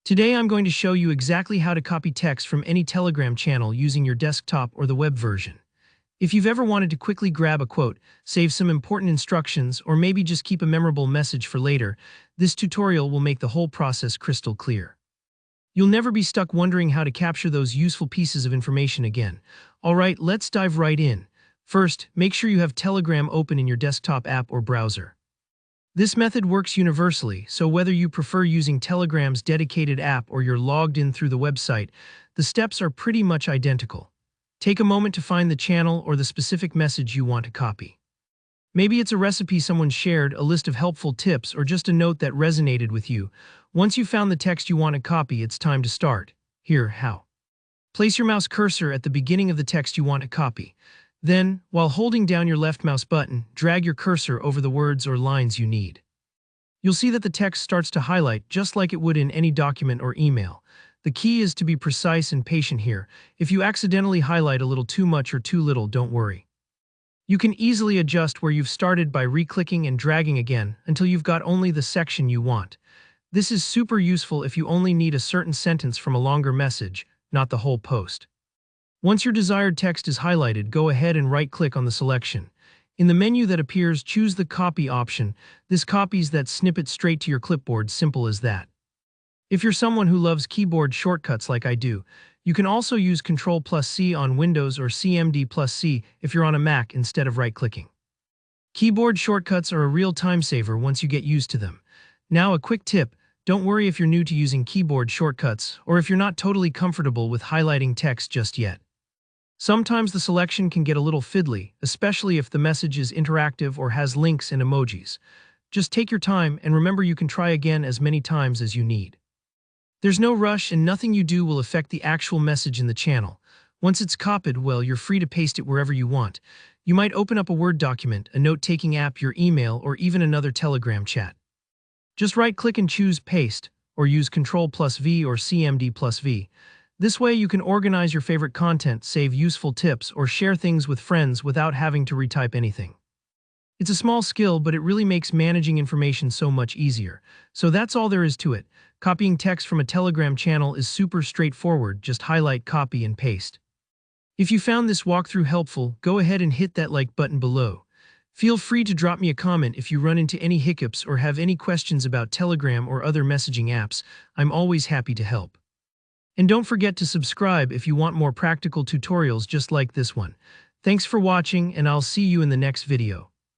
Today I'm going to show you exactly how to copy text from any Telegram channel using your desktop or the web version. If you've ever wanted to quickly grab a quote, save some important instructions, or maybe just keep a memorable message for later, this tutorial will make the whole process crystal clear. You'll never be stuck wondering how to capture those useful pieces of information again. Alright, let's dive right in. First, make sure you have Telegram open in your desktop app or browser. This method works universally, so whether you prefer using Telegram's dedicated app or you're logged in through the website, the steps are pretty much identical. Take a moment to find the channel or the specific message you want to copy. Maybe it's a recipe someone shared, a list of helpful tips, or just a note that resonated with you. Once you've found the text you want to copy, it's time to start. Here, how. Place your mouse cursor at the beginning of the text you want to copy. Then, while holding down your left mouse button, drag your cursor over the words or lines you need. You'll see that the text starts to highlight just like it would in any document or email. The key is to be precise and patient here. If you accidentally highlight a little too much or too little, don't worry. You can easily adjust where you've started by re-clicking and dragging again until you've got only the section you want. This is super useful if you only need a certain sentence from a longer message, not the whole post. Once your desired text is highlighted, go ahead and right-click on the selection. In the menu that appears, choose the Copy option. This copies that snippet straight to your clipboard, simple as that. If you're someone who loves keyboard shortcuts like I do, you can also use Ctrl+C on Windows or CMD+C if you're on a Mac instead of right-clicking. Keyboard shortcuts are a real time saver once you get used to them. Now, a quick tip. Don't worry if you're new to using keyboard shortcuts or if you're not totally comfortable with highlighting text just yet. Sometimes the selection can get a little fiddly, especially if the message is interactive or has links and emojis. Just take your time and remember you can try again as many times as you need. There's no rush and nothing you do will affect the actual message in the channel. Once it's copied, well, you're free to paste it wherever you want. You might open up a Word document, a note-taking app, your email, or even another Telegram chat. Just right-click and choose Paste, or use Ctrl+V or CMD+V. This way you can organize your favorite content, save useful tips, or share things with friends without having to retype anything. It's a small skill, but it really makes managing information so much easier. So that's all there is to it. Copying text from a Telegram channel is super straightforward, just highlight, copy, and paste. If you found this walkthrough helpful, go ahead and hit that like button below. Feel free to drop me a comment if you run into any hiccups or have any questions about Telegram or other messaging apps. I'm always happy to help. And don't forget to subscribe if you want more practical tutorials just like this one. Thanks for watching, and I'll see you in the next video.